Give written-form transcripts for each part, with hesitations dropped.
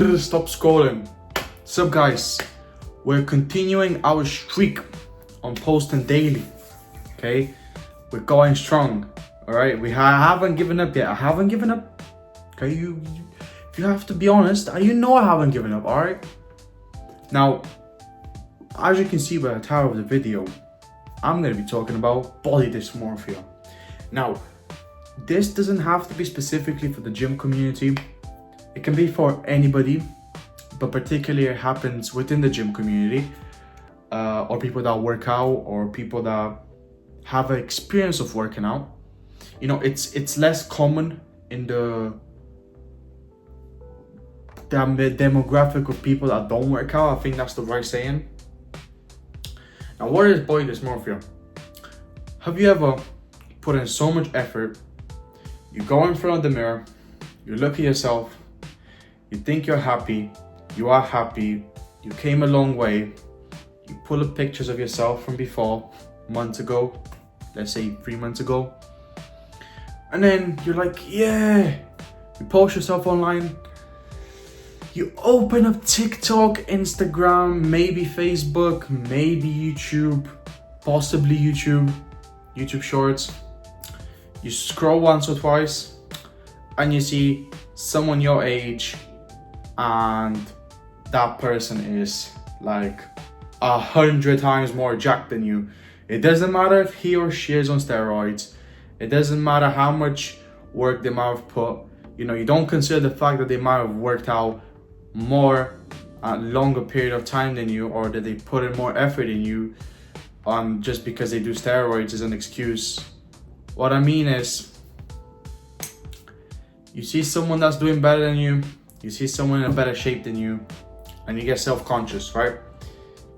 Stop scrolling. Sup guys, we're continuing our streak on posting daily. Okay, we're going strong. All right, I haven't given up yet. I haven't given up. Okay, if you have to be honest, you know I haven't given up. All right. Now, as you can see by the title of the video, I'm gonna be talking about body dysmorphia. Now, this doesn't have to be specifically for the gym community. It can be for anybody, but particularly it happens within the gym community, or people that work out, or people that have an experience of working out. You know, it's less common in the demographic of people that don't work out. I think that's the right saying. Now, what is body dysmorphia? Have you ever put in so much effort? You go in front of the mirror, you look at yourself, you think you're happy, you are happy, you came a long way, you pull up pictures of yourself from before, months ago, let's say 3 months ago, and then you're like, yeah, you post yourself online, you open up TikTok, Instagram, maybe Facebook, maybe YouTube, possibly YouTube Shorts. You scroll once or twice and you see someone your age, and that person is like 100 times more jacked than you. It doesn't matter if he or she is on steroids. It doesn't matter how much work they might have put. You know, you don't consider the fact that they might have worked out more longer period of time than you, or that they put in more effort in you, just because they do steroids is an excuse. What I mean is, you see someone that's doing better than you, you see someone in a better shape than you, and you get self-conscious, right?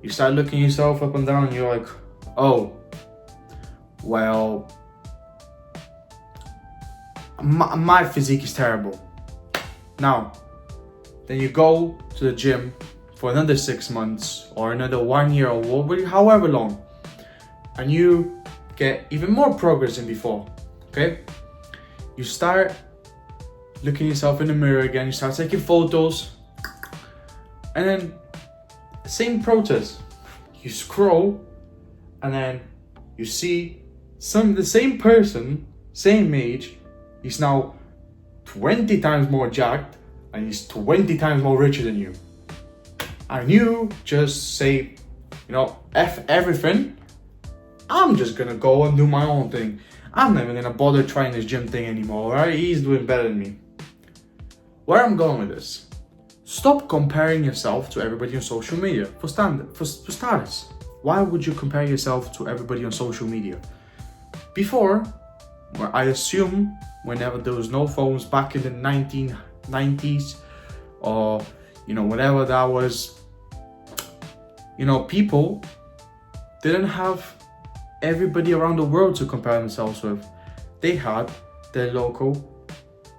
You start looking yourself up and down and you're like, oh, well, my physique is terrible. Now, then you go to the gym for another 6 months or another 1 year or however long, and you get even more progress than before, okay? You start looking yourself in the mirror again, you start taking photos, and then same process. You scroll, and then you see the same person, same age, he's now 20 times more jacked, and he's 20 times more richer than you. And you just say, you know, F everything, I'm just gonna go and do my own thing. I'm not even gonna bother trying this gym thing anymore, right? He's doing better than me. Where I'm going with this, stop comparing yourself to everybody on social media for starters. Why would you compare yourself to everybody on social media? Before, where I assume whenever there was no phones back in the 1990s, or, you know, whatever that was, you know, people didn't have everybody around the world to compare themselves with. They had their local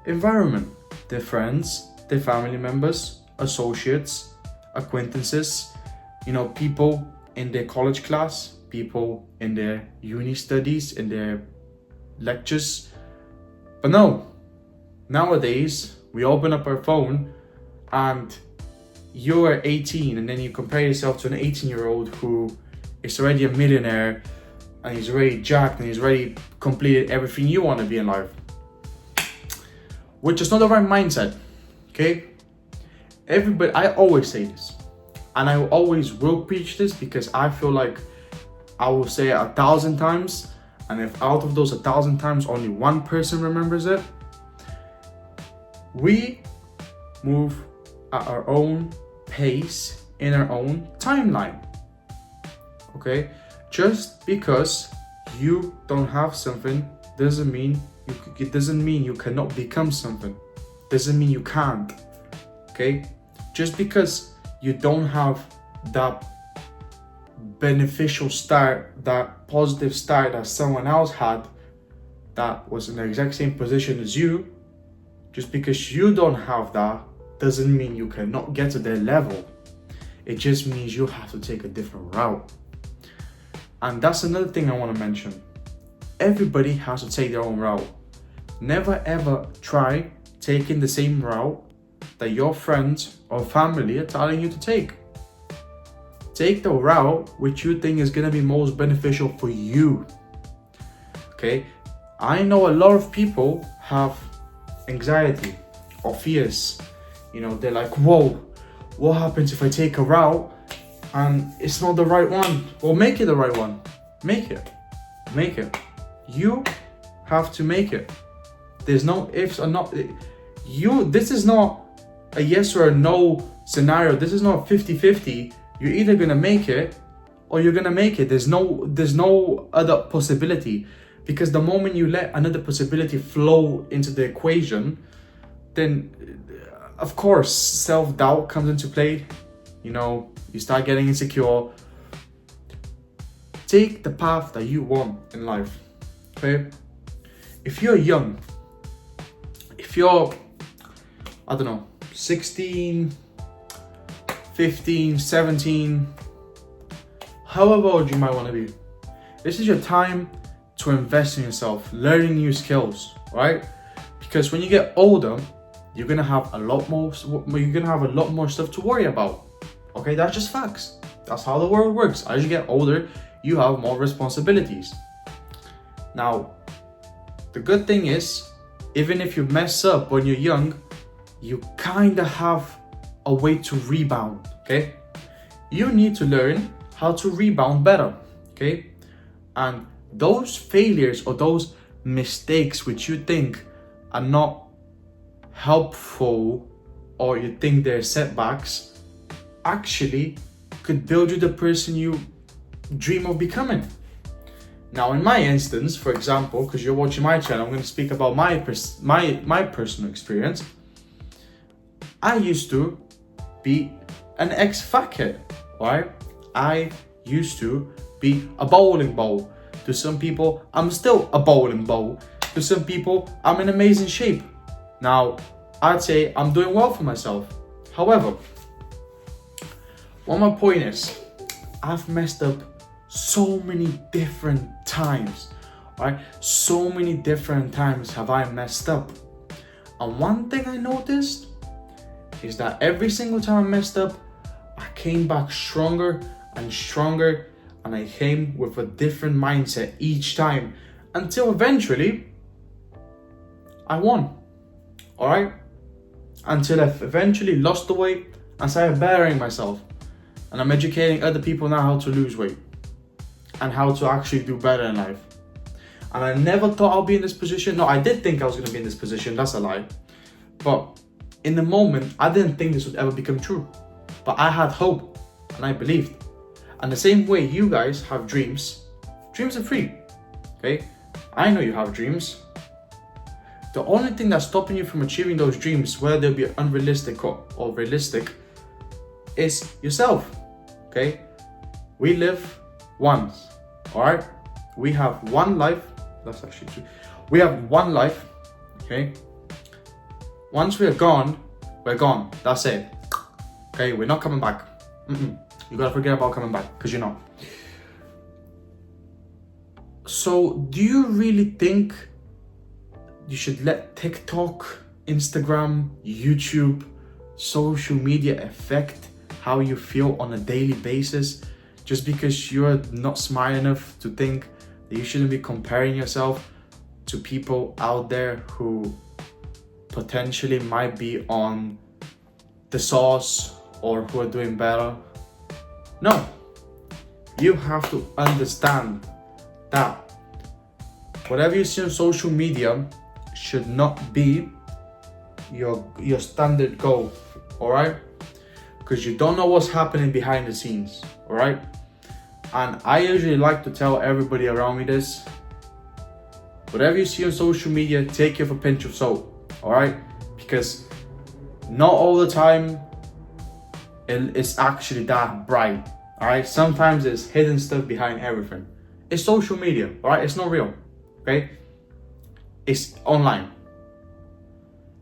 environment, their friends, their family members, associates, acquaintances, you know, people in their college class, people in their uni studies, in their lectures. But no, nowadays we open up our phone and you're 18, and then you compare yourself to an 18-year-old who is already a millionaire, and he's already jacked, and he's already completed everything you want to be in life. Which is not the right mindset, okay? Everybody, I always say this, and I always will preach this, because I feel like I will say it 1,000 times, and if out of those 1,000 times only one person remembers it, we move at our own pace in our own timeline, okay? Just because you don't have something doesn't mean you cannot become something. Doesn't mean you can't, okay? Just because you don't have that beneficial start, that positive start that someone else had that was in the exact same position as you, just because you don't have that doesn't mean you cannot get to their level. It just means you have to take a different route. And that's another thing I want to mention. Everybody has to take their own route. Never ever try taking the same route that your friends or family are telling you to take. Take the route which you think is gonna be most beneficial for you. Okay? I know a lot of people have anxiety or fears. You know, they're like, whoa, what happens if I take a route and it's not the right one? Well, make it the right one. Make it. Make it. You have to make it. There's no ifs or not. This is not a yes or a no scenario. This is not 50-50. You're either gonna make it or you're gonna make it. There's no other possibility. Because the moment you let another possibility flow into the equation, then of course self-doubt comes into play. You know, you start getting insecure. Take the path that you want in life. Okay? If you're young, if you're, I don't know, 16, 15, 17, however old you might want to be, this is your time to invest in yourself, learning new skills, right? Because when you get older, you're gonna have a lot more stuff to worry about. Okay, that's just facts. That's how the world works. As you get older, you have more responsibilities. Now, the good thing is, even if you mess up when you're young, you kind of have a way to rebound, okay? You need to learn how to rebound better, okay? And those failures or those mistakes which you think are not helpful or you think they're setbacks actually could build you the person you dream of becoming. Now, in my instance, for example, because you're watching my channel, I'm going to speak about my personal experience. I used to be an ex-fuckhead, right? I used to be a bowling ball. To some people, I'm still a bowling ball. To some people, I'm in amazing shape. Now, I'd say I'm doing well for myself. However, what my point is, I've messed up so many different times, right? So many different times have I messed up. And one thing I noticed is that every single time I messed up, I came back stronger and stronger, and I came with a different mindset each time until eventually I won. All right? Until I eventually lost the weight and started bettering myself. And I'm educating other people now how to lose weight and how to actually do better in life. And I never thought I'll be in this position. No, I did think I was going to be in this position. That's a lie. But in the moment, I didn't think this would ever become true. But I had hope and I believed. And the same way you guys have dreams, dreams are free, okay? I know you have dreams. The only thing that's stopping you from achieving those dreams, whether they'll be unrealistic or realistic, is yourself, okay? We live once, all right? We have one life. That's actually true. We have one life, okay? Once we're gone, we're gone. That's it, okay? We're not coming back. You gotta forget about coming back, because you're not. So, do you really think you should let TikTok, Instagram, YouTube, social media affect how you feel on a daily basis just because you're not smart enough to think that you shouldn't be comparing yourself to people out there who potentially might be on the sauce or who are doing better? No, you have to understand that whatever you see on social media should not be your standard goal, all right? Because you don't know what's happening behind the scenes, all right? And I usually like to tell everybody around me this: whatever you see on social media, take it with a pinch of salt, all right? Because not all the time it's actually that bright, all right? Sometimes there's hidden stuff behind everything. It's social media, all right? It's not real, okay? It's online.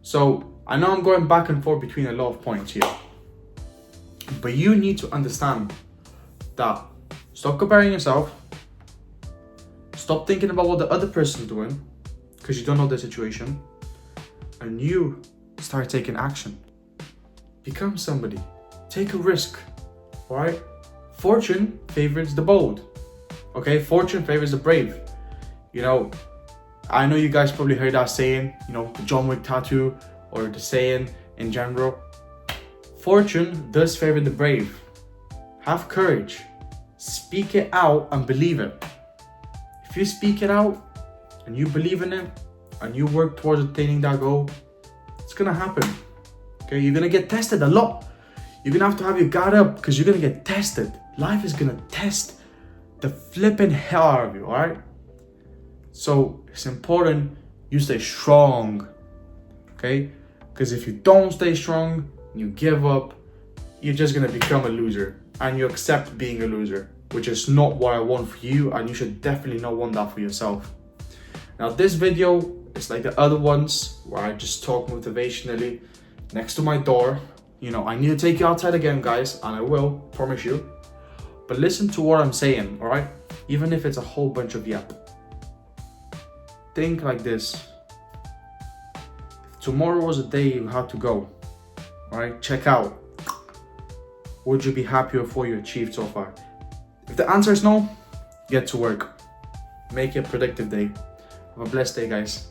So I know I'm going back and forth between a lot of points here, but you need to understand that stop comparing yourself, stop thinking about what the other person's doing because you don't know their situation, and you start taking action. become somebody. Take a risk, all right? Fortune favors the bold, okay? Fortune favors the brave. You know, I know you guys probably heard that saying, you know, the John Wick tattoo, or the saying in general. Fortune does favor the brave. Have courage. Speak it out and believe it. If you speak it out and you believe in it and you work towards attaining that goal, it's gonna happen. Okay, you're gonna get tested a lot. You're gonna have to have your guard up because you're gonna get tested. Life is gonna test the flipping hell out of you, alright? So it's important you stay strong, okay? Because if you don't stay strong, you give up, you're just gonna become a loser, and you accept being a loser, which is not what I want for you, and you should definitely not want that for yourself. Now this video is like the other ones where I just talk motivationally next to my door. You know, I need to take you outside again, guys, and I will, promise you. But listen to what I'm saying, all right? Even if it's a whole bunch of yap. Think like this. If tomorrow was a day you had to go, all right? Check out. Would you be happy with what you achieved so far? If the answer is no, get to work. Make it a productive day. Have a blessed day, guys.